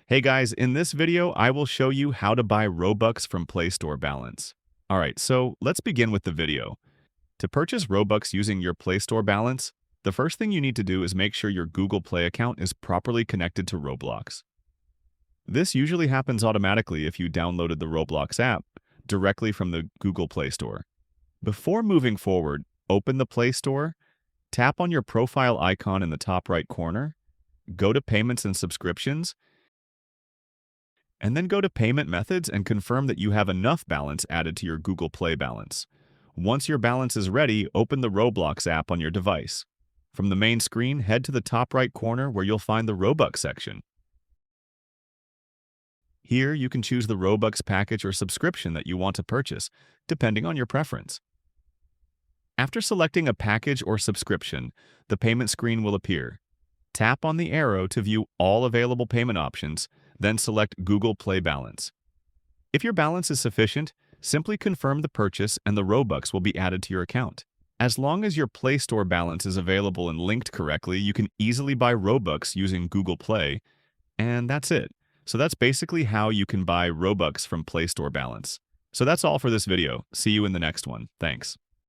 Hey guys, in this video, I will show you how to buy Robux from Play Store balance. Alright, so let's begin with the video. To purchase Robux using your Play Store balance, the first thing you need to do is make sure your Google Play account is properly connected to Roblox. This usually happens automatically if you downloaded the Roblox app directly from the Google Play Store. Before moving forward, open the Play Store, tap on your profile icon in the top right corner, go to Payments and Subscriptions, and then go to Payment Methods and confirm that you have enough balance added to your Google Play balance. Once your balance is ready, open the Roblox app on your device. From the main screen, head to the top right corner where you'll find the Robux section. Here, you can choose the Robux package or subscription that you want to purchase, depending on your preference. After selecting a package or subscription, the payment screen will appear. Tap on the arrow to view all available payment options, then select Google Play Balance. If your balance is sufficient, simply confirm the purchase and the Robux will be added to your account. As long as your Play Store balance is available and linked correctly, you can easily buy Robux using Google Play, and that's it. So that's basically how you can buy Robux from Play Store balance. So that's all for this video. See you in the next one. Thanks.